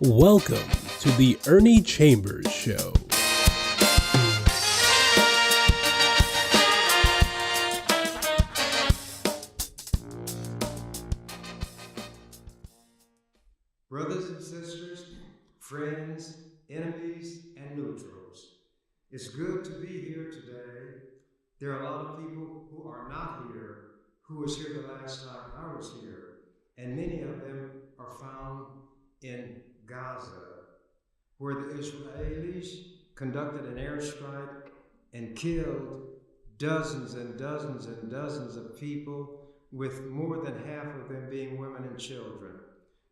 Welcome to the Ernie Chambers Show. Brothers and sisters, friends, enemies, and neutrals, it's good to be here today. There are a lot of people who are not here, who was here the last time I was here, and many of them are found in Gaza, where the Israelis conducted an airstrike and killed dozens and dozens and dozens of people, with more than half of them being women and children.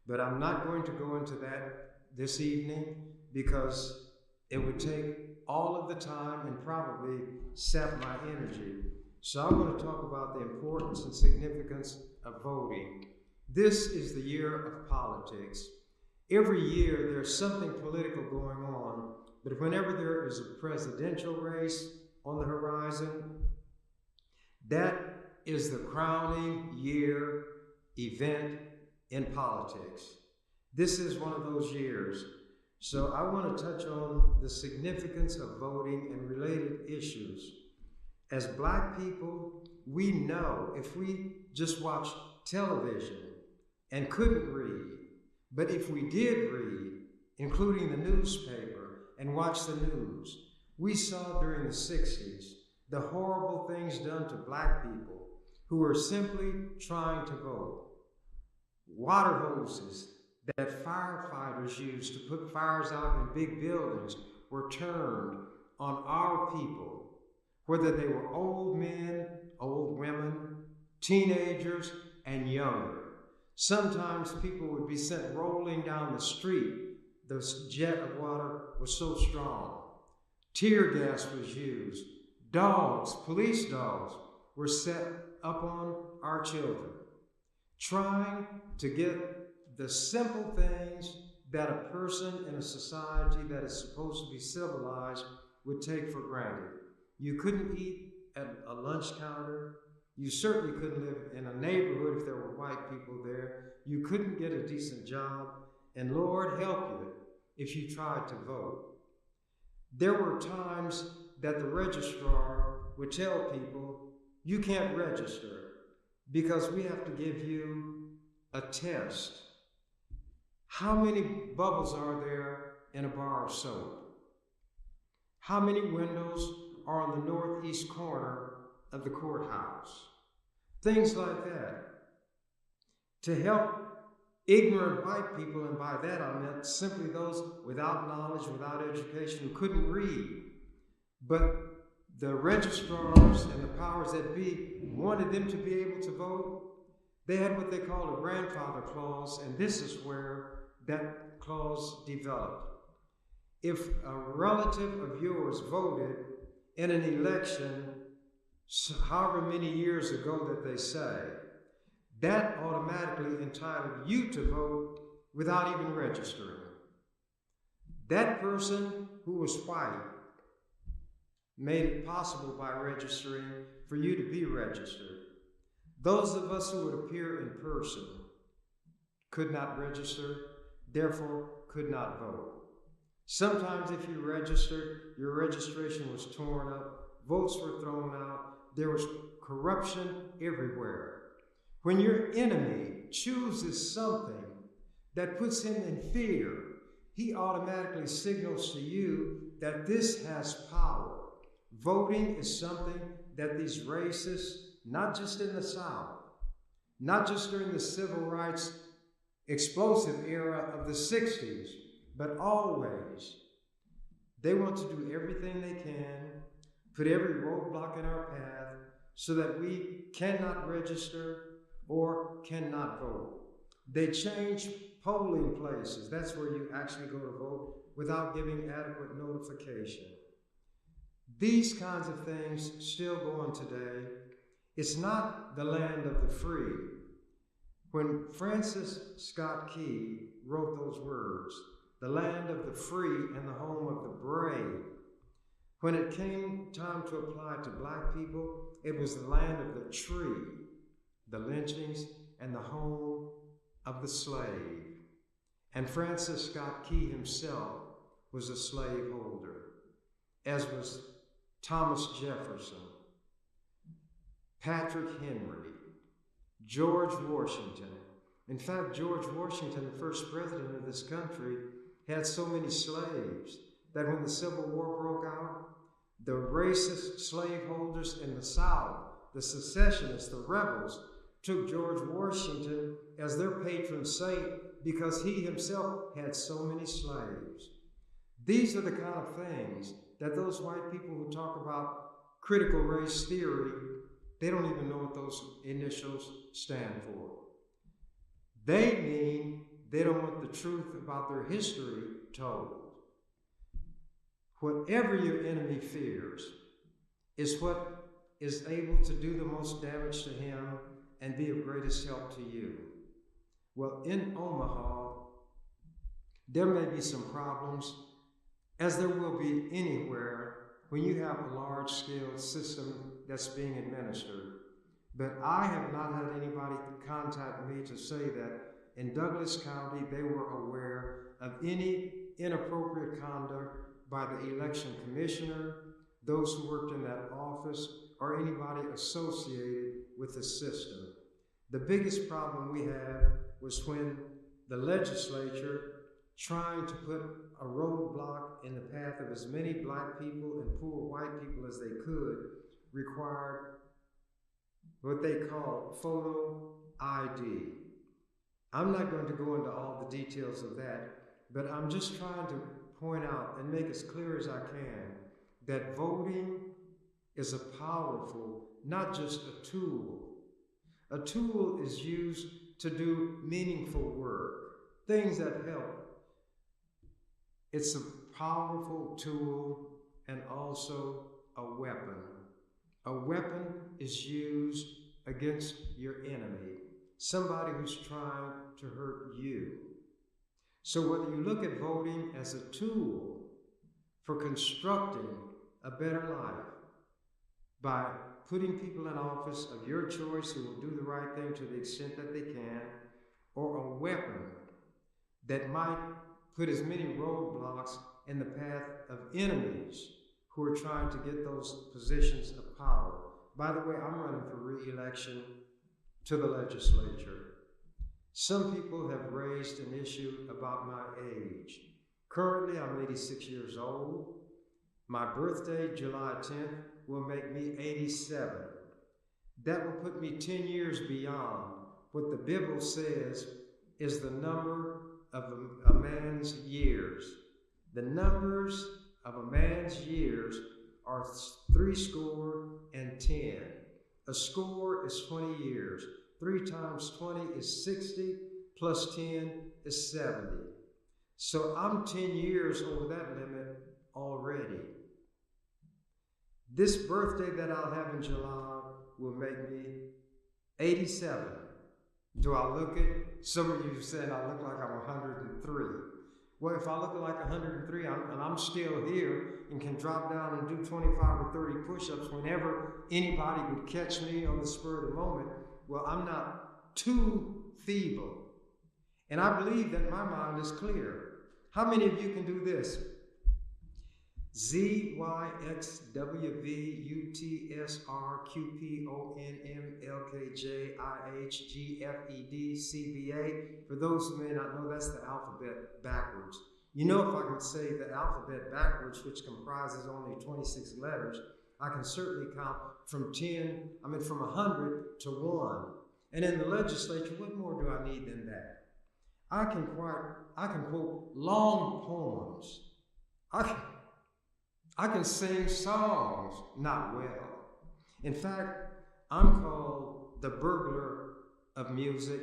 But I'm not going to go into that this evening because it would take all of the time and probably sap my energy. So I'm going to talk about the importance and significance of voting. This is the year of politics. Every year there's something political going on, but whenever there is a presidential race on the horizon, that is the crowning year event in politics. This is one of those years. So I want to touch on the significance of voting and related issues. As Black people, we know if we just watch television and couldn't read, but if we did read, including the newspaper, and watch the news, we saw during the 60s the horrible things done to Black people who were simply trying to vote. Water hoses that firefighters used to put fires out in big buildings were turned on our people, whether they were old men, old women, teenagers, and younger. Sometimes people would be sent rolling down the street. The jet of water was so strong. Tear gas was used. Dogs, police dogs, were set up on our children, trying to get the simple things that a person in a society that is supposed to be civilized would take for granted. You couldn't eat at a lunch counter. You certainly couldn't live in a neighborhood if there were white people there. You couldn't get a decent job, and Lord help you if you tried to vote. There were times that the registrar would tell people, you can't register because we have to give you a test. How many bubbles are there in a bar of soap? How many windows are on the northeast corner of the courthouse? Things like that. To help ignorant white people, and by that I meant simply those without knowledge, without education, who couldn't read. But the registrars and the powers that be wanted them to be able to vote. They had what they called a grandfather clause, and this is where that clause developed. If a relative of yours voted in an election, however many years ago that they say, that automatically entitled you to vote without even registering. That person who was white made it possible by registering for you to be registered. Those of us who would appear in person could not register, therefore could not vote. Sometimes if you registered, your registration was torn up, votes were thrown out, there was corruption everywhere. When your enemy chooses something that puts him in fear, he automatically signals to you that this has power. Voting is something that these racists, not just in the South, not just during the civil rights explosive era of the 60s, but always, they want to do everything they can, put every roadblock in our path so that we cannot register or cannot vote. They change polling places. That's where you actually go to vote without giving adequate notification. These kinds of things still go on today. It's not the land of the free. When Francis Scott Key wrote those words, the land of the free and the home of the brave, when it came time to apply to Black people, it was the land of the tree, the lynchings, and the home of the slave. And Francis Scott Key himself was a slaveholder, as was Thomas Jefferson, Patrick Henry, George Washington. In fact, George Washington, the first president of this country, had so many slaves that when the Civil War broke out, the racist slaveholders in the South, the secessionists, the rebels, took George Washington as their patron saint because he himself had so many slaves. These are the kind of things that those white people who talk about critical race theory, they don't even know what those initials stand for. They mean they don't want the truth about their history told. Whatever your enemy fears is what is able to do the most damage to him and be of greatest help to you. Well, in Omaha, there may be some problems, as there will be anywhere when you have a large-scale system that's being administered. But I have not had anybody contact me to say that in Douglas County they were aware of any inappropriate conduct by the election commissioner, those who worked in that office, or anybody associated with the system. The biggest problem we had was when the legislature, trying to put a roadblock in the path of as many black people and poor white people as they could, required what they call photo ID. I'm not going to go into all the details of that, but I'm just trying to point out and make as clear as I can that voting is a powerful, not just a tool. A tool is used to do meaningful work, things that help. It's a powerful tool and also a weapon. A weapon is used against your enemy, somebody who's trying to hurt you. So whether you look at voting as a tool for constructing a better life by putting people in office of your choice who will do the right thing to the extent that they can, or a weapon that might put as many roadblocks in the path of enemies who are trying to get those positions of power. By the way, I'm running for re-election to the legislature. Some people have raised an issue about my age. Currently, I'm 86 years old. My birthday, July 10th, will make me 87. That will put me 10 years beyond what the Bible says is the number of a man's years. The numbers of a man's years are 70. A score is 20 years. 3 times 20 is 60, plus 10 is 70. So I'm 10 years over that limit already. This birthday that I'll have in July will make me 87. Do I look it? Some of you said I look like I'm 103. Well, if I look like 103 and I'm still here and can drop down and do 25 or 30 push-ups whenever anybody would catch me on the spur of the moment, well, I'm not too feeble. And I believe that my mind is clear. How many of you can do this? Z, Y, X, W, V, U, T, S, R, Q, P, O, N, M, L, K, J, I, H, G, F, E, D, C, B, A. For those who may not know, that's the alphabet backwards. You know, if I can say the alphabet backwards, which comprises only 26 letters, I can certainly count from 100 to 1. And in the legislature, what more do I need than that? I can quote long poems. I can sing songs, not well. In fact, I'm called the burglar of music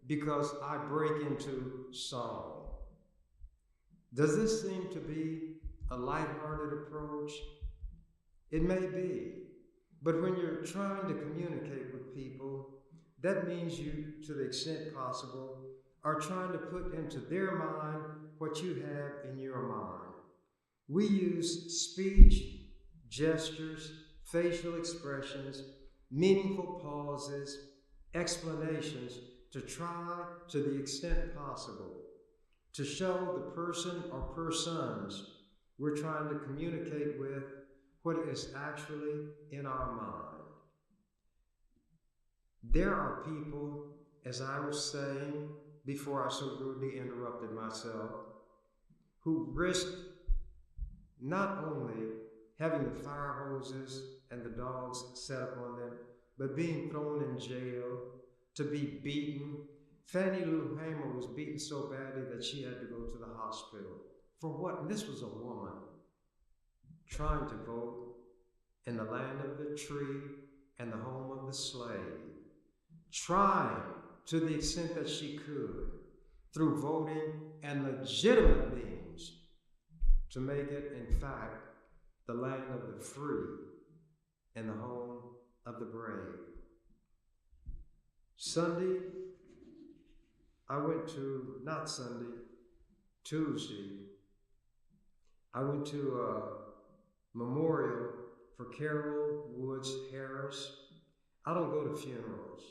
because I break into song. Does this seem to be a lighthearted approach? It may be, but when you're trying to communicate with people, that means you, to the extent possible, are trying to put into their mind what you have in your mind. We use speech, gestures, facial expressions, meaningful pauses, explanations to try, to the extent possible, to show the person or persons we're trying to communicate with what is actually in our mind. There are people, as I was saying before I so rudely interrupted myself, who risked not only having the fire hoses and the dogs set upon them, but being thrown in jail, to be beaten. Fannie Lou Hamer was beaten so badly that she had to go to the hospital. For what? And this was a woman trying to vote in the land of the tree and the home of the slave, trying to the extent that she could, through voting and legitimate means, to make it, in fact, the land of the free and the home of the brave. Tuesday, I went to a memorial for Carol Woods Harris. I don't go to funerals.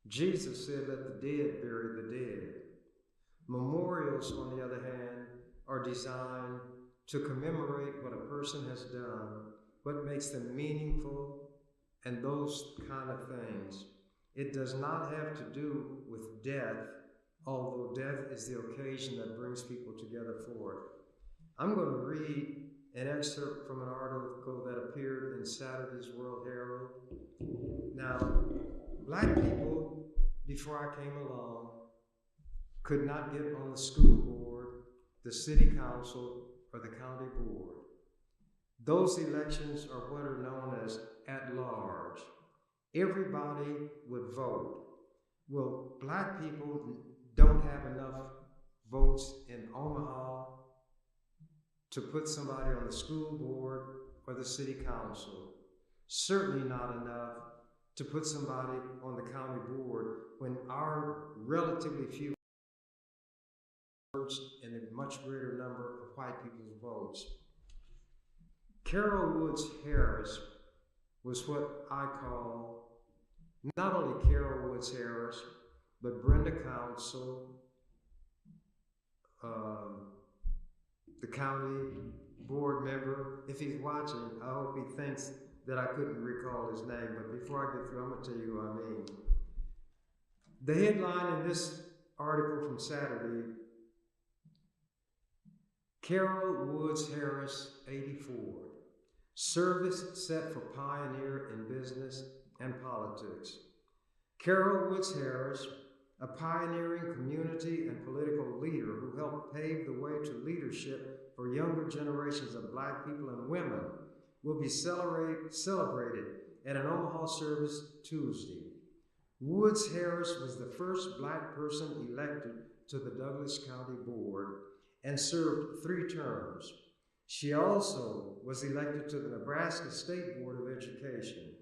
Jesus said, let the dead bury the dead. Memorials, on the other hand, are designed to commemorate what a person has done, what makes them meaningful, and those kind of things. It does not have to do with death, although death is the occasion that brings people together for it. I'm going to read an excerpt from an article that appeared in Saturday's World Herald. Now, black people, before I came along, could not get on the school board, the city council, or the county board. Those elections are what are known as at large. Everybody would vote. Well, black people don't have enough votes in Omaha to put somebody on the school board or the city council. Certainly not enough to put somebody on the county board when our relatively few votes and a much greater number of white people's votes. Carol Woods Harris was what I call not only Carol Woods Harris, but Brenda Council, the county board member. If he's watching, I hope he thinks that I couldn't recall his name, but before I get through, I'm going to tell you who I mean. The headline in this article from Saturday, Carol Woods Harris, 84. Service set for pioneer in business and politics. Carol Woods Harris, a pioneering community and political leader who helped pave the way to leadership for younger generations of black people and women, will be celebrated at an Omaha service Tuesday. Woods Harris was the first black person elected to the Douglas County Board and served 3 terms. She also was elected to the Nebraska State Board of Education.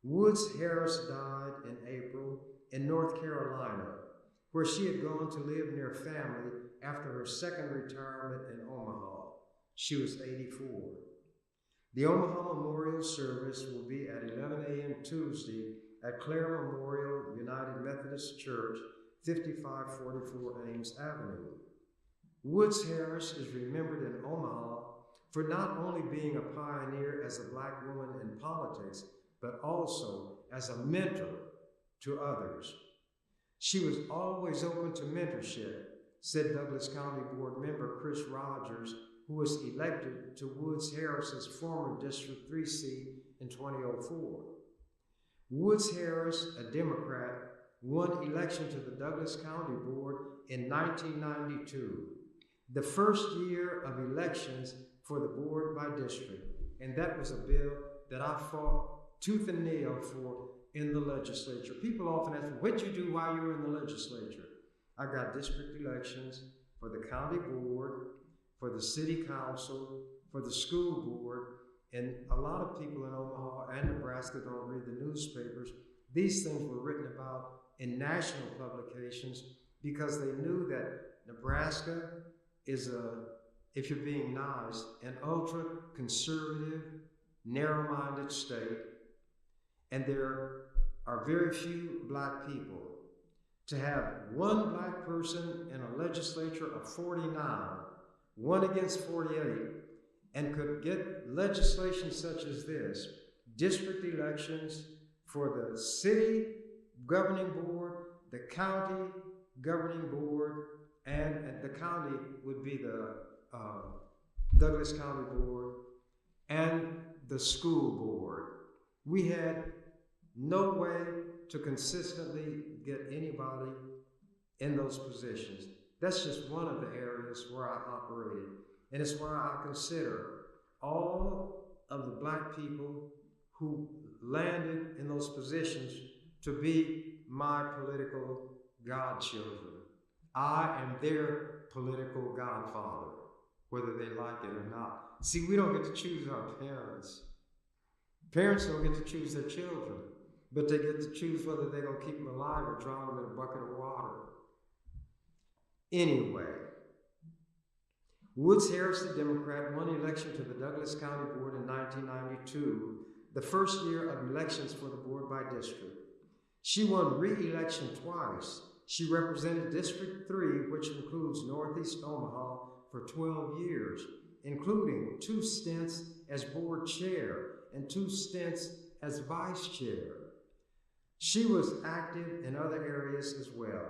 Woods Harris died in April in North Carolina, where she had gone to live near family after her second retirement in Omaha. She was 84. The Omaha Memorial Service will be at 11 a.m. Tuesday at Clare Memorial United Methodist Church, 5544 Ames Avenue. Woods Harris is remembered in Omaha for not only being a pioneer as a black woman in politics, but also as a mentor to others. She was always open to mentorship, said Douglas County Board member Chris Rogers, who was elected to Woods Harris's former District 3 seat in 2004. Woods Harris, a Democrat, won election to the Douglas County Board in 1992, the first year of elections for the board by district, and that was a bill that I fought tooth and nail for in the legislature. People often ask me, what'd you do while you were in the legislature? I got district elections for the county board, for the city council, for the school board, and a lot of people in Omaha and Nebraska don't read the newspapers. These things were written about in national publications because they knew that Nebraska is if you're being nice, an ultra-conservative, narrow-minded state, and there are very few black people. to have one black person in a legislature of 49, one against 48, and could get legislation such as this, district elections for the city governing board, the county governing board, and the county would be the Douglas County Board, and the school board. We had no way to consistently get anybody in those positions. That's just one of the areas where I operated. And it's why I consider all of the black people who landed in those positions to be my political godchildren. I am their political godfather, whether they like it or not. See, we don't get to choose our parents. Parents don't get to choose their children, but they get to choose whether they're going to keep them alive or drown them in a bucket of water. Anyway, Woods Harris, the Democrat, won election to the Douglas County Board in 1992, the first year of elections for the board by district. She won re-election twice. She represented District 3, which includes Northeast Omaha, for 12 years, including 2 stints as board chair and 2 stints as vice chair. She was active in other areas as well,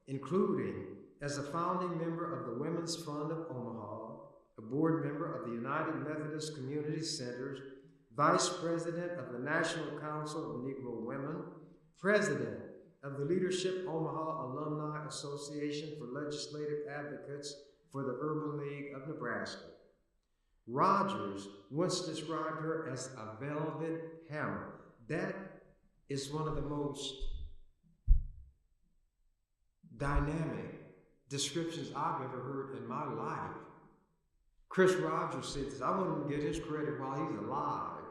including as a founding member of the Women's Fund of Omaha, a board member of the United Methodist Community Centers, vice president of the National Council of Negro Women, president of the Leadership Omaha Alumni Association for Legislative Advocates for the Urban League of Nebraska. Rogers once described her as a velvet hammer. That is one of the most dynamic descriptions I've ever heard in my life. Chris Rogers said this. I want him to get his credit while he's alive.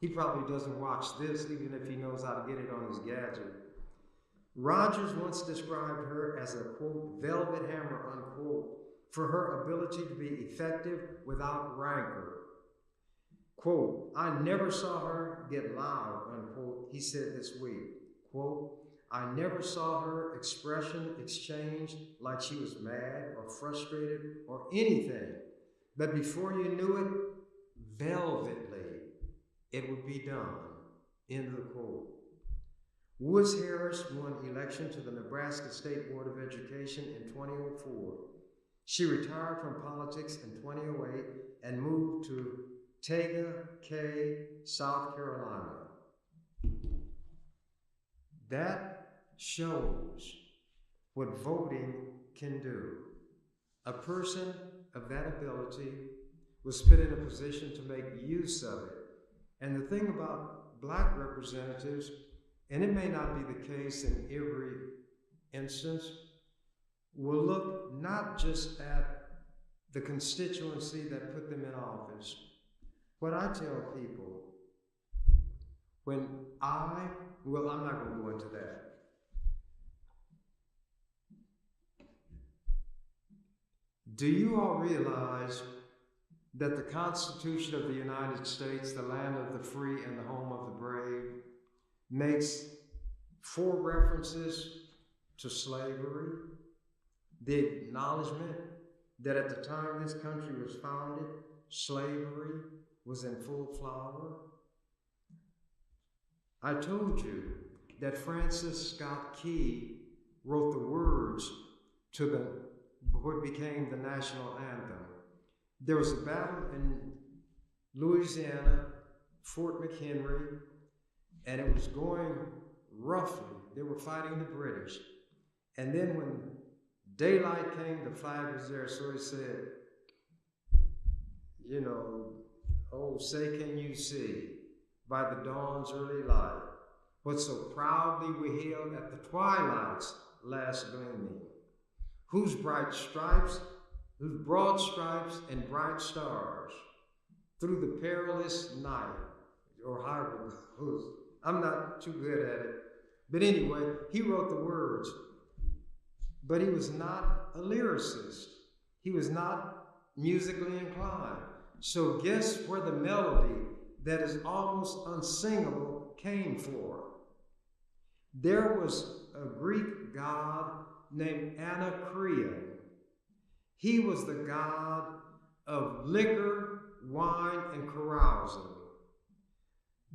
He probably doesn't watch this, even if he knows how to get it on his gadget. Rogers once described her as a, quote, velvet hammer, unquote, for her ability to be effective without rancor. Quote, I never saw her get loud, unquote, he said this week. Quote, I never saw her expression exchange like she was mad or frustrated or anything. But before you knew it, velvetly, it would be done. End of the quote. Woods Harris won election to the Nebraska State Board of Education in 2004. She retired from politics in 2008 and moved to Tega Cay, South Carolina. That shows what voting can do. A person of that ability was put in a position to make use of it. And the thing about black representatives, and it may not be the case in every instance, will look not just at the constituency that put them in office. What I tell people, I'm not going to go into that. Do you all realize that the Constitution of the United States, the land of the free and the home of the brave, makes 4 references to slavery, the acknowledgement that at the time this country was founded, slavery was in full flower? I told you that Francis Scott Key wrote the words to what became the national anthem. There was a battle in Louisiana, Fort McHenry, and it was going roughly. They were fighting the British. And then when daylight came, the flag was there, so he said, oh, say can you see, by the dawn's early light, what so proudly we hailed at the twilight's last gleaming, whose broad stripes and bright stars, through the perilous night, or however it goes. I'm not too good at it. But anyway, he wrote the words, but he was not a lyricist. He was not musically inclined. So guess where the melody that is almost unsingable came from? There was a Greek god named Anacreon. He was the god of liquor, wine, and carousing.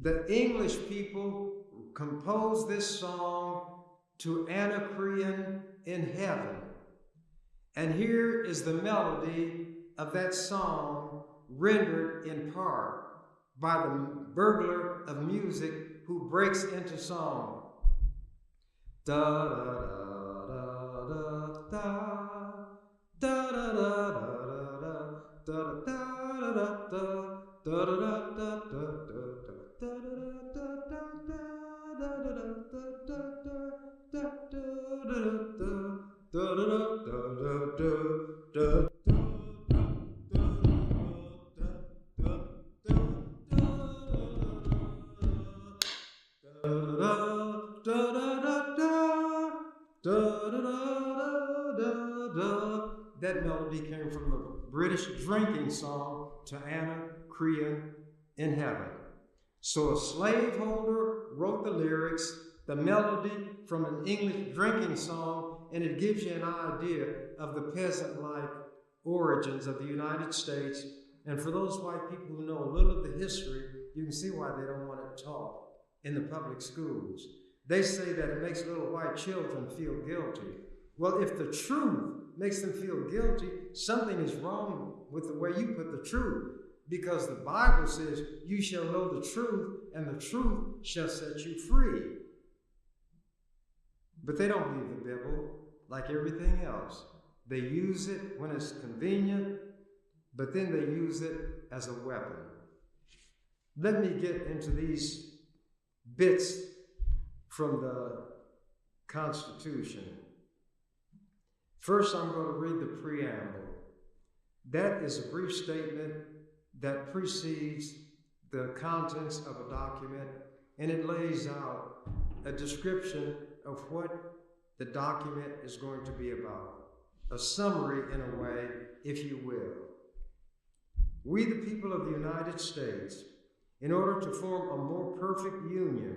The English people composed this song to Anacreon in heaven. And here is the melody of that song rendered in part by the burglar of music who breaks into song. Da da da da da da da da da da da da da da da. That melody came from the British drinking song to Anacreon in heaven. So a slaveholder wrote the lyrics, the melody from an English drinking song, and it gives you an idea of the peasant-like origins of the United States. And for those white people who know a little of the history, you can see why they don't want it taught in the public schools. They say that it makes little white children feel guilty. Well, if the truth makes them feel guilty, something is wrong with the way you put the truth. Because the Bible says, you shall know the truth, and the truth shall set you free. But they don't believe the Bible like everything else. They use it when it's convenient, but then they use it as a weapon. Let me get into these bits from the Constitution. First, I'm going to read the preamble. That is a brief statement that precedes the contents of a document, and it lays out a description of what the document is going to be about. A summary, in a way, if you will. We, the people of the United States, in order to form a more perfect union,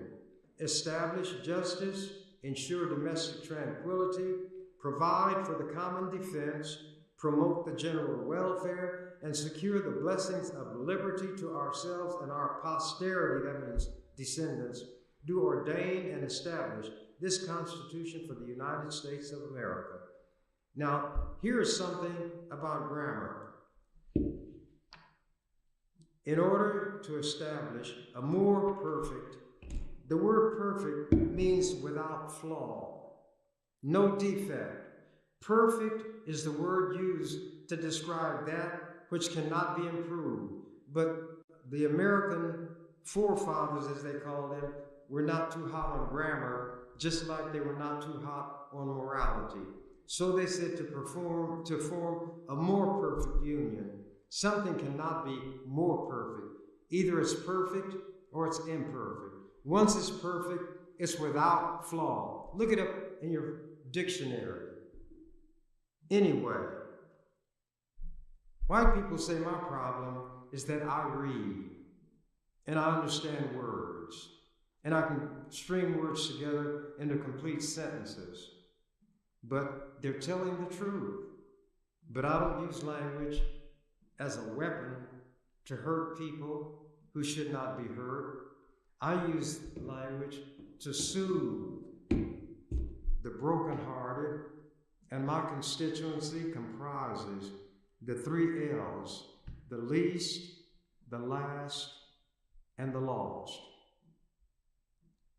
establish justice, ensure domestic tranquility, provide for the common defense, promote the general welfare, and secure the blessings of liberty to ourselves and our posterity, that means descendants, do ordain and establish this Constitution for the United States of America. Now, here is something about grammar. In order to establish a more perfect, the word perfect means without flaw, no defect. Perfect is the word used to describe that which cannot be improved. But the American forefathers, as they call them, were not too hot on grammar, just like they were not too hot on morality. So they said to form a more perfect union. Something cannot be more perfect. Either it's perfect or it's imperfect. Once it's perfect, it's without flaw. Look it up in your dictionary. Anyway, white people say my problem is that I read and I understand words and I can string words together into complete sentences. But they're telling the truth. But I don't use language as a weapon to hurt people who should not be hurt. I use language to soothe the brokenhearted, and my constituency comprises the 3 L's: the least, the last, and the lost.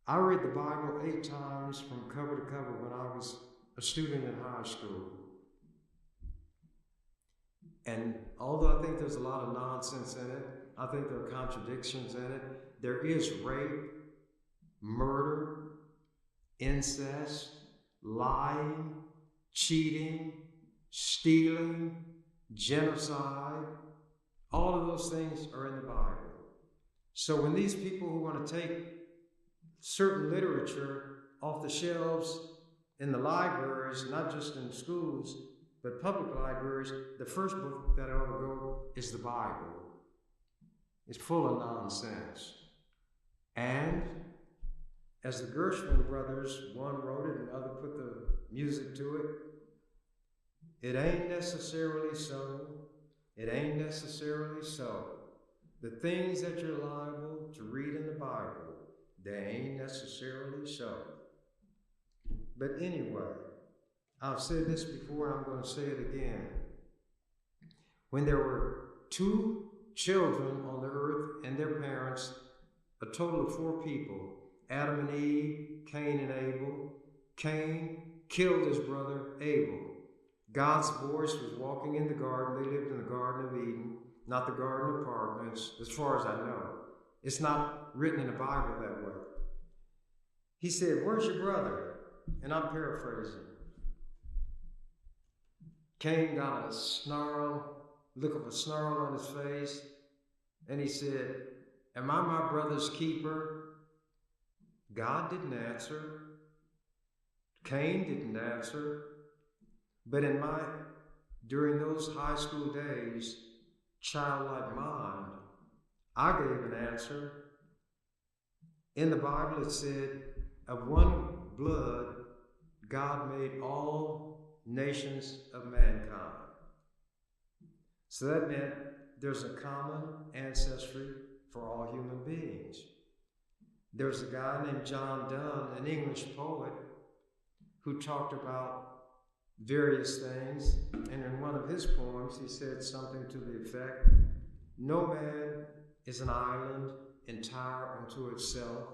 I read the Bible 8 times from cover to cover when I was a student in high school. And although I think there's a lot of nonsense in it, I think there are contradictions in it. There is rape, murder, incest, lying, cheating, stealing, genocide. All of those things are in the Bible. So when these people who want to take certain literature off the shelves in the libraries, not just in schools, but public libraries, the first book that ought to go is the Bible. It's full of nonsense. And As the Gershwin brothers, one wrote it and the other put the music to it, it ain't necessarily so. It ain't necessarily so. The things that you're liable to read in the Bible, they ain't necessarily so. But anyway, I've said this before and I'm going to say it again. When there were 2 children on the earth and their parents, a total of 4 people, Adam and Eve, Cain and Abel. Cain killed his brother Abel. God's voice was walking in the garden. They lived in the Garden of Eden, not the Garden of Apartments, as far as I know. It's not written in the Bible that way. He said, "Where's your brother?" And I'm paraphrasing. Cain got a look of a snarl on his face, and he said, "Am I my brother's keeper?" God didn't answer. Cain didn't answer. But during those high school days, childlike mind, I gave an answer. In the Bible it said, of one blood, God made all nations of mankind. So that meant there's a common ancestry for all human beings. There's a guy named John Donne, an English poet, who talked about various things, and in one of his poems he said something to the effect, "No man is an island entire unto itself.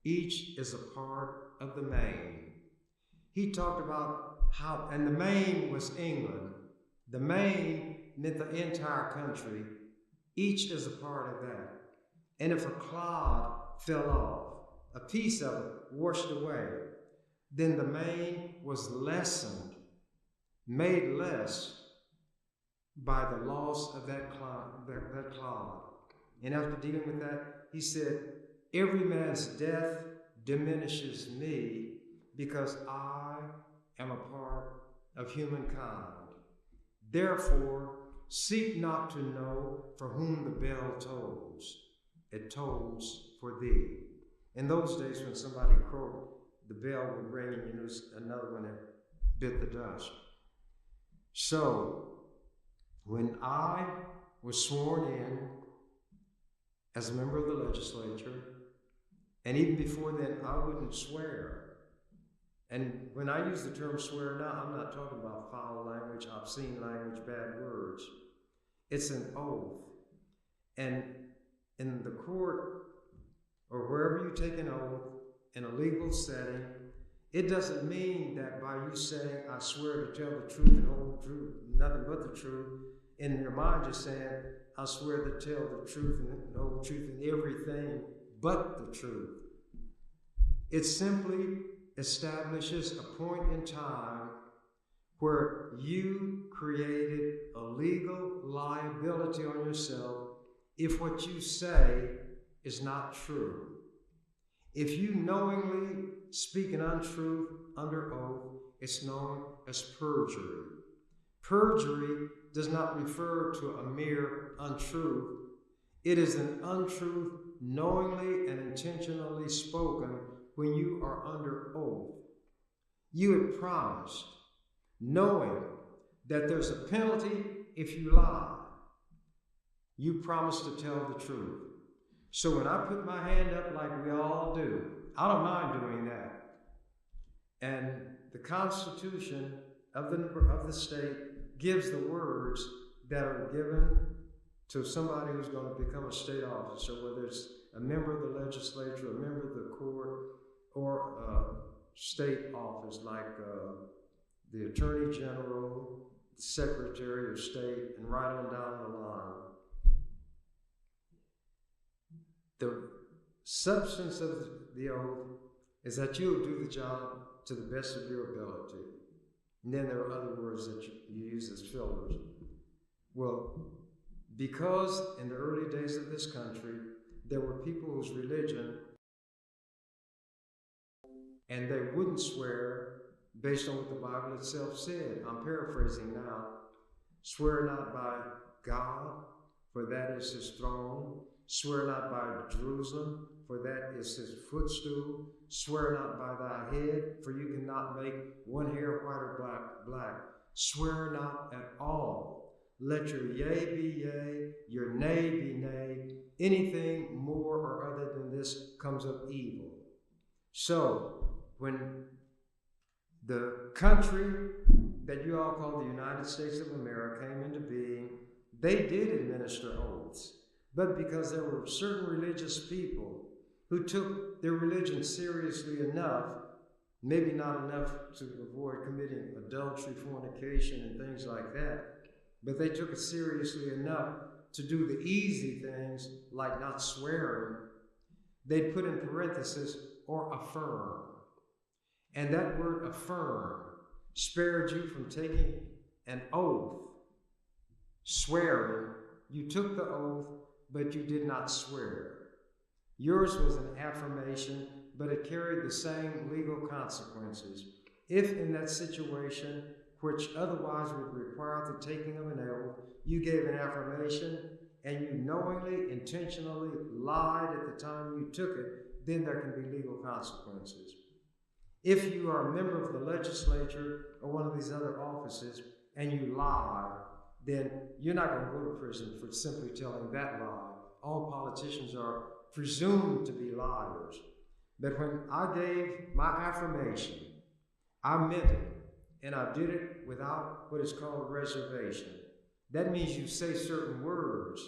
Each is a part of the main." He talked about how, and the main was England. The main meant the entire country. Each is a part of that. And if a clod fell off, a piece of it washed away, then the main was lessened, made less by the loss of that clod. And after dealing with that, he said, "Every man's death diminishes me because I am a part of humankind. Therefore, seek not to know for whom the bell tolls. It tolls for thee." In those days when somebody crowed, the bell would ring and you knew another one had bit the dust. So, when I was sworn in as a member of the legislature, and even before then, I wouldn't swear. And when I use the term swear now, I'm not talking about foul language, obscene language, bad words. It's an oath. And in the court, or wherever you take an oath, in a legal setting, it doesn't mean that by you saying, "I swear to tell the truth and whole truth, nothing but the truth," in your mind you're saying, "I swear to tell the truth and the whole truth and everything but the truth." It simply establishes a point in time where you created a legal liability on yourself if what you say is not true. If you knowingly speak an untruth under oath, it's known as perjury. Perjury does not refer to a mere untruth. It is an untruth knowingly and intentionally spoken when you are under oath. You had promised, knowing that there's a penalty if you lie. You promised to tell the truth. So when I put my hand up like we all do, I don't mind doing that. And the Constitution of the state gives the words that are given to somebody who's going to become a state officer, whether it's a member of the legislature, a member of the court, or a state office like the Attorney General, the Secretary of State, and right on down the line. The substance of the oath is that you'll do the job to the best of your ability. And then there are other words that you use as fillers. Well, because in the early days of this country, there were people whose religion, and they wouldn't swear based on what the Bible itself said. I'm paraphrasing now. Swear not by God, for that is his throne. Swear not by Jerusalem, for that is his footstool. swear not by thy head, for you cannot make one hair white or black. Swear not at all. Let your yea be yea, your nay be nay. Anything more or other than this comes of evil. So, when the country that you all call the United States of America came into being, they did administer oaths. But because there were certain religious people who took their religion seriously enough, maybe not enough to avoid committing adultery, fornication, and things like that, but they took it seriously enough to do the easy things like not swearing, they'd put in parentheses, or affirm. And that word affirm spared you from taking an oath, swearing. You took the oath, but you did not swear. Yours was an affirmation, but it carried the same legal consequences. If in that situation, which otherwise would require the taking of an oath, you gave an affirmation and you knowingly, intentionally lied at the time you took it, then there can be legal consequences. If you are a member of the legislature or one of these other offices and you lie, then you're not going to go to prison for simply telling that lie. All politicians are presumed to be liars. But when I gave my affirmation, I meant it, and I did it without what is called reservation. That means you say certain words,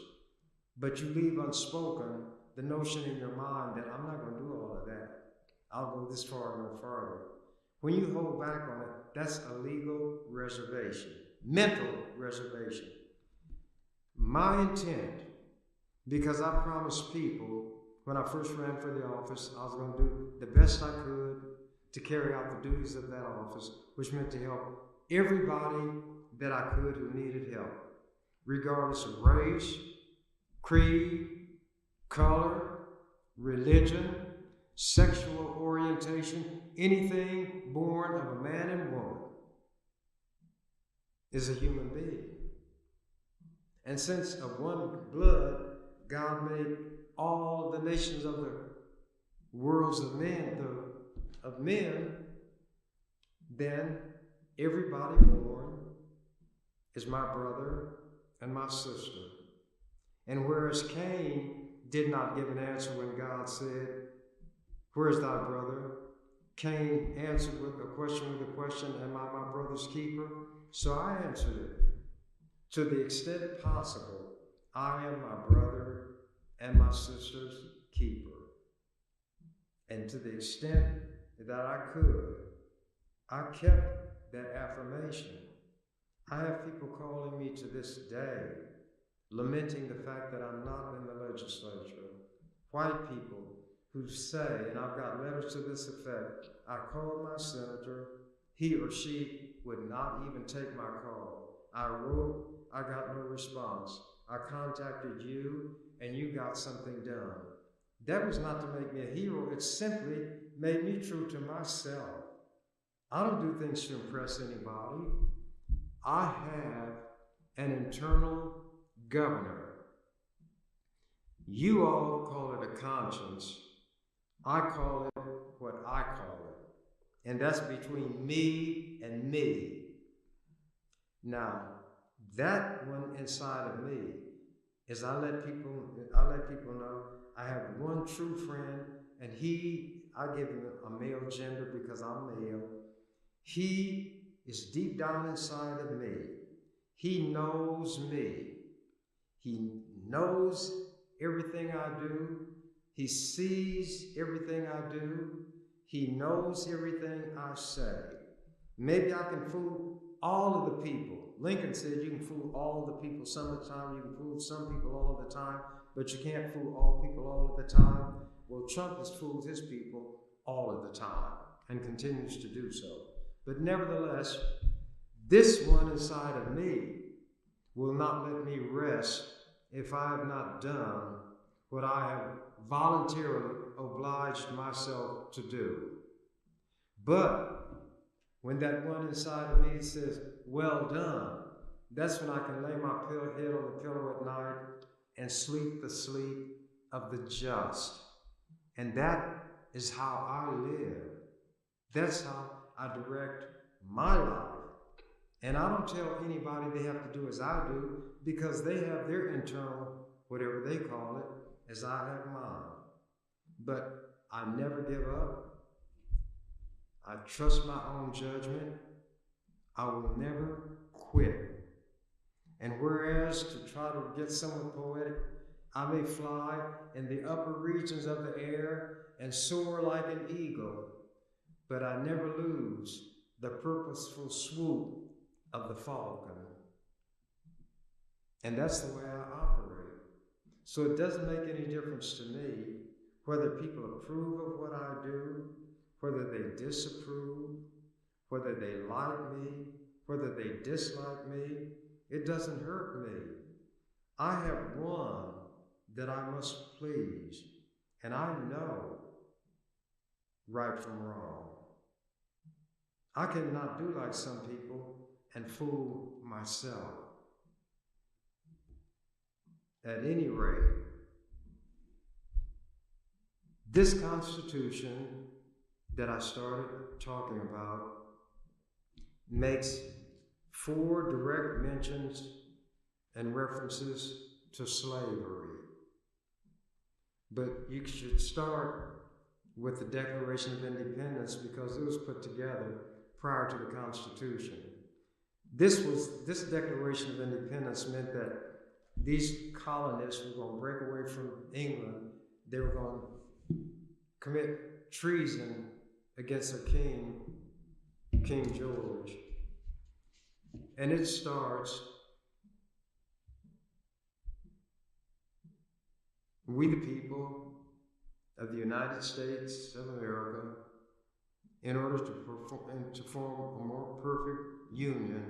but you leave unspoken the notion in your mind that I'm not going to do all of that. I'll go this far, no farther. When you hold back on it, that's a legal reservation, mental reservation. My intent, because I promised people when I first ran for the office, I was going to do the best I could to carry out the duties of that office, which meant to help everybody that I could who needed help, regardless of race, creed, color, religion, sexual orientation, anything born of a man and woman is a human being. And since of one blood, God made all the nations of the worlds of men, then everybody born is my brother and my sister. And whereas Cain did not give an answer when God said, "Where's thy brother?" Cain answered with a question, "Am I my brother's keeper?" So I answered it. To the extent possible, I am my brother and my sister's keeper. And to the extent that I could, I kept that affirmation. I have people calling me to this day, lamenting the fact that I'm not in the legislature. White people who say, and I've got letters to this effect, I called my senator, he or she would not even take my call. I wrote, I got no response. I contacted you, and you got something done. That was not to make me a hero. It simply made me true to myself. I don't do things to impress anybody. I have an internal governor. You all call it a conscience. I call it what I call it. And that's between me and me. Now, that one inside of me is I let people know I have one true friend, and I give him a male gender because I'm male. He is deep down inside of me. He knows me. He knows everything I do. He sees everything I do. He knows everything I say. Maybe I can fool all of the people. Lincoln said you can fool all of the people some of the time. You can fool some people all of the time, but you can't fool all people all of the time. Well, Trump has fooled his people all of the time and continues to do so. But nevertheless, this one inside of me will not let me rest if I have not done what I have voluntarily obliged myself to do. But when that one inside of me says, "Well done," that's when I can lay my head on the pillow at night and sleep the sleep of the just. And that is how I live. That's how I direct my life. And I don't tell anybody they have to do as I do because they have their internal, whatever they call it, as I have mine. But I never give up. I trust my own judgment. I will never quit. And whereas to try to get somewhat poetic, I may fly in the upper regions of the air and soar like an eagle, but I never lose the purposeful swoop of the falcon. And that's the way I operate. So it doesn't make any difference to me whether people approve of what I do, whether they disapprove, whether they like me, whether they dislike me. It doesn't hurt me. I have one that I must please, and I know right from wrong. I cannot do like some people and fool myself. At any rate, this Constitution that I started talking about makes 4 direct mentions and references to slavery. But you should start with the Declaration of Independence because it was put together prior to the Constitution. This Declaration of Independence meant that these colonists were going to break away from England. They were going to commit treason against their king, King George. And it starts, we the people of the United States of America, in order to form a more perfect union,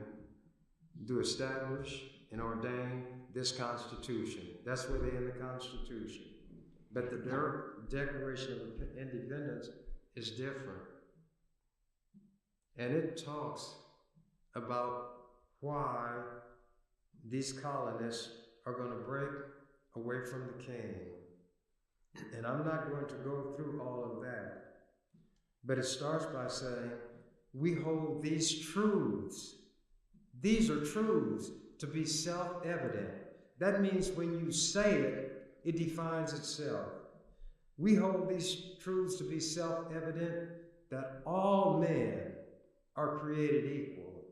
do establish and ordain this Constitution. That's where they end the Constitution. But the Declaration of Independence is different. And it talks about why these colonists are going to break away from the king. And I'm not going to go through all of that. But it starts by saying, we hold these truths. These are truths to be self-evident. That means when you say it, it defines itself. We hold these truths to be self-evident that all men are created equal,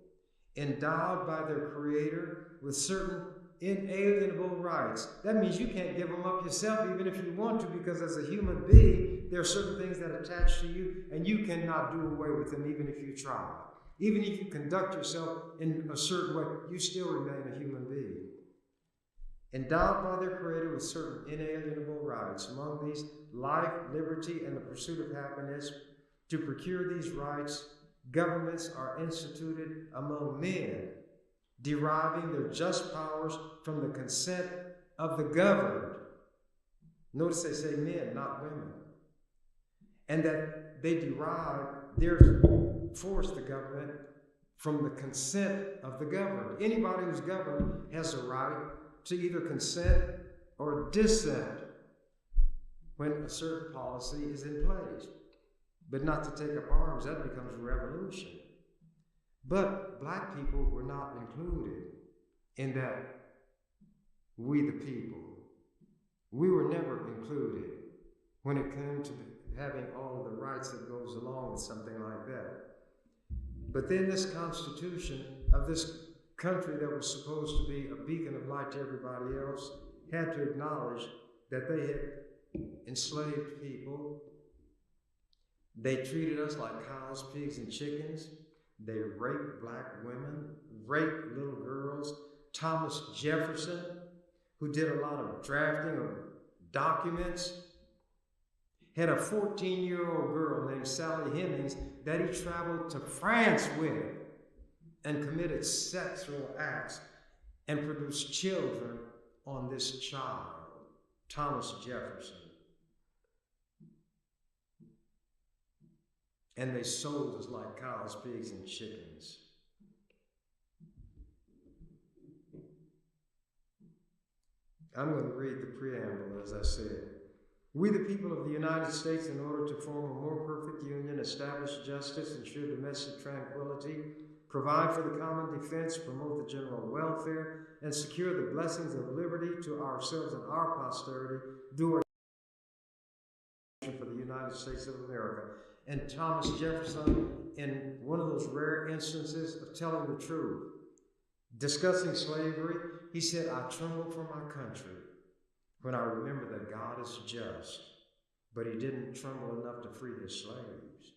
endowed by their Creator with certain inalienable rights. That means you can't give them up yourself even if you want to, because as a human being, there are certain things that attach to you and you cannot do away with them even if you try. Even if you conduct yourself in a certain way, you still remain a human being. Endowed by their Creator with certain inalienable rights, among these life, liberty, and the pursuit of happiness. To procure these rights, governments are instituted among men, deriving their just powers from the consent of the governed. Notice they say men, not women. And that they derive their force, the government, from the consent of the governed. Anybody who's governed has a right to either consent or dissent when a certain policy is in place. But not to take up arms, that becomes a revolution. But black people were not included in that we the people. We were never included when it came to having all of the rights that goes along with something like that. But then this Constitution of this country that was supposed to be a beacon of light to everybody else had to acknowledge that they had enslaved people. They treated us like cows, pigs, and chickens. They raped black women, raped little girls. Thomas Jefferson, who did a lot of drafting of documents, had a 14-year-old girl named Sally Hemings that he traveled to France with and committed sexual acts and produced children on this child, Thomas Jefferson. And they sold us like cows, pigs, and chickens. I'm going to read the preamble, as I said. We, the people of the United States, in order to form a more perfect union, establish justice, ensure domestic tranquility, provide for the common defense, promote the general welfare, and secure the blessings of liberty to ourselves and our posterity, do our for the United States of America. And Thomas Jefferson, in one of those rare instances of telling the truth, discussing slavery, he said, I tremble for my country when I remember that God is just, but he didn't tremble enough to free his slaves.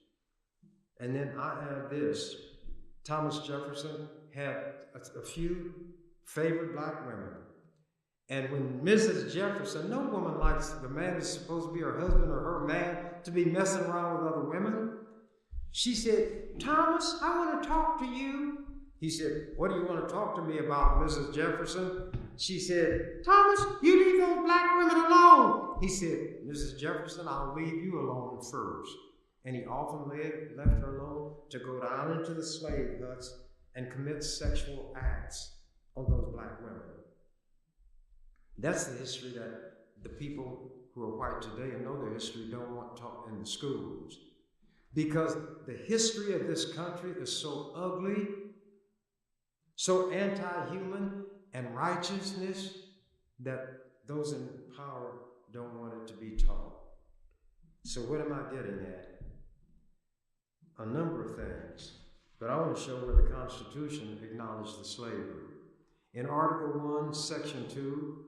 And then I add this, Thomas Jefferson had a few favorite black women. And when Mrs. Jefferson, no woman likes the man that's supposed to be her husband or her man to be messing around with other women. She said, Thomas, I want to talk to you. He said, what do you want to talk to me about, Mrs. Jefferson? She said, Thomas, you leave those black women alone. He said, Mrs. Jefferson, I'll leave you alone first. And he often left her alone to go down into the slave huts and commit sexual acts on those black women. That's the history that the people who are white today and know their history don't want taught in the schools. Because the history of this country is so ugly, so anti-human and righteousness that those in power don't want it to be taught. So what am I getting at? A number of things. But I want to show where the Constitution acknowledged the slavery. In Article 1, Section 2,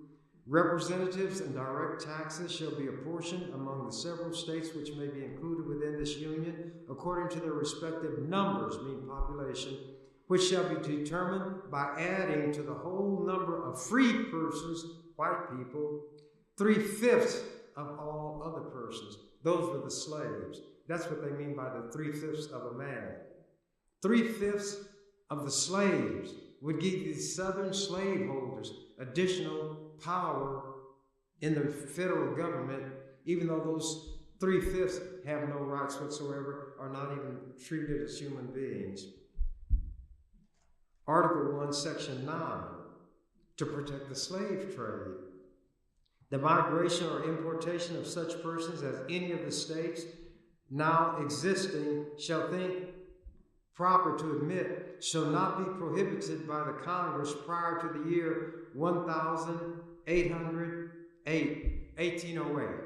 representatives and direct taxes shall be apportioned among the several states which may be included within this union according to their respective numbers, meaning population, which shall be determined by adding to the whole number of free persons, white people, 3/5 of all other persons. Those were the slaves. That's what they mean by the 3/5 of a man. 3/5 of the slaves would give the southern slaveholders additional power in the federal government, even though those 3/5 have no rights whatsoever, are not even treated as human beings. Article 1, Section 9, to protect the slave trade. The migration or importation of such persons as any of the states now existing shall think proper to admit shall not be prohibited by the Congress prior to the year 1808.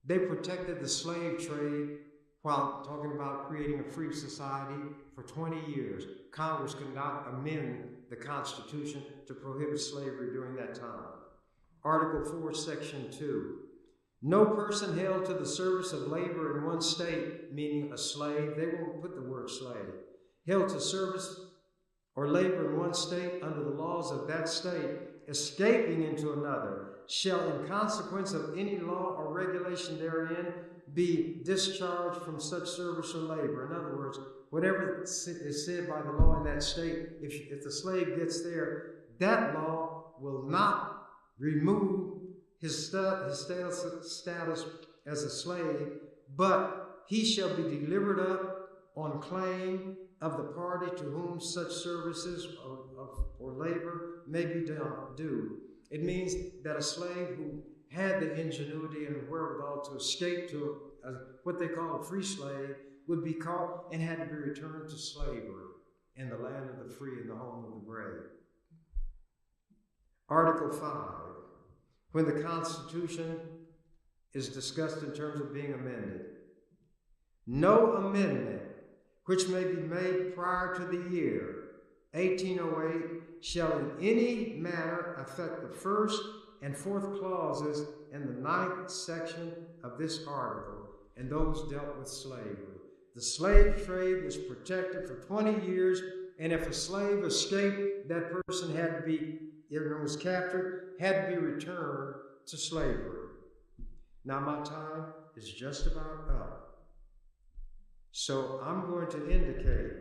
They protected the slave trade while talking about creating a free society for 20 years. Congress could not amend the Constitution to prohibit slavery during that time. Article 4, Section 2. No person held to the service of labor in one state, meaning a slave, they won't put the word slave, held to service or labor in one state under the laws of that state, escaping into another, shall in consequence of any law or regulation therein be discharged from such service or labor. In other words, whatever is said by the law in that state, if the slave gets there, that law will not remove his status as a slave, but he shall be delivered up on claim of the party to whom such services or labor may be due. It means that a slave who had the ingenuity and wherewithal to escape to what they call a free slave would be caught and had to be returned to slavery in the land of the free and the home of the brave. Article 5, when the Constitution is discussed in terms of being amended. No amendment which may be made prior to the year 1808 shall in any manner affect the first and fourth clauses in the 9th section of this article, and those dealt with slavery. The slave trade was protected for 20 years, and if a slave escaped, that person had to be, if it was captured, had to be returned to slavery. Now my time is just about up. So I'm going to indicate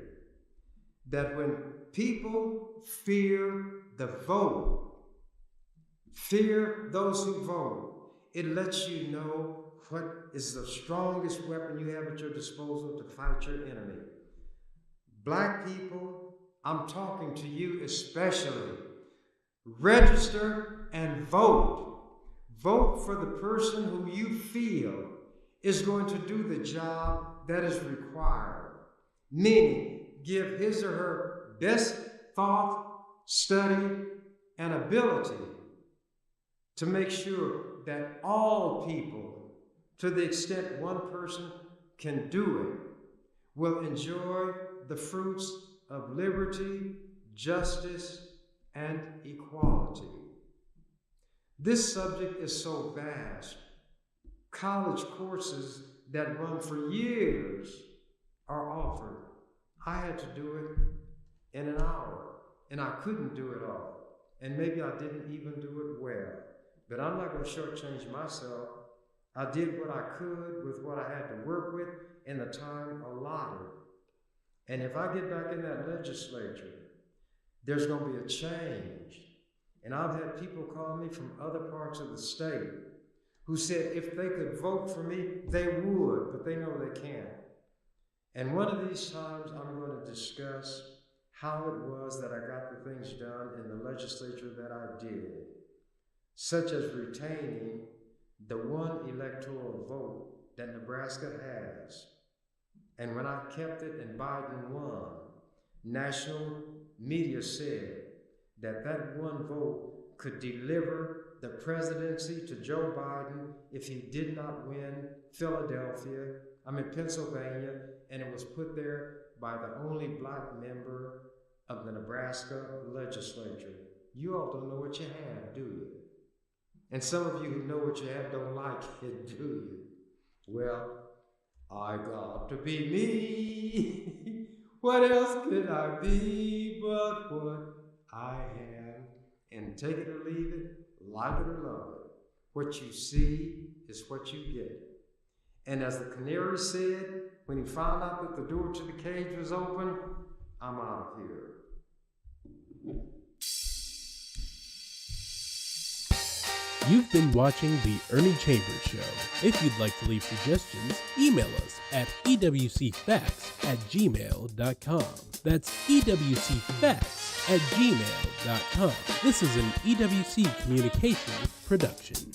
that when people fear the vote, fear those who vote, it lets you know what is the strongest weapon you have at your disposal to fight your enemy. Black people, I'm talking to you especially. Register and vote. Vote for the person who you feel is going to do the job that is required, meaning give his or her best thought, study, and ability to make sure that all people, to the extent one person can do it, will enjoy the fruits of liberty, justice, and equality. This subject is so vast. College courses that run for years are offered. I had to do it in an hour, and I couldn't do it all. And maybe I didn't even do it well. But I'm not going to shortchange myself. I did what I could with what I had to work with in the time allotted. And if I get back in that legislature, there's going to be a change. And I've had people call me from other parts of the state who said if they could vote for me, they would, but they know they can't. And one of these times I'm going to discuss how it was that I got the things done in the legislature that I did, such as retaining the one electoral vote that Nebraska has. And when I kept it and Biden won, national media said that that one vote could deliver the presidency to Joe Biden if he did not win Pennsylvania, and it was put there by the only black member of the Nebraska legislature. You all don't know what you have, do you? And some of you who know what you have don't like it, do you? Well, I got to be me. What else could I be but what I am? And take it or leave it, like it or love it. What you see is what you get. And as the canary said, when he found out that the door to the cage was open, I'm out of here. You've been watching The Ernie Chambers Show. If you'd like to leave suggestions, email us at ewcfacts@gmail.com. That's ewcfacts@gmail.com. This is an EWC Communications production.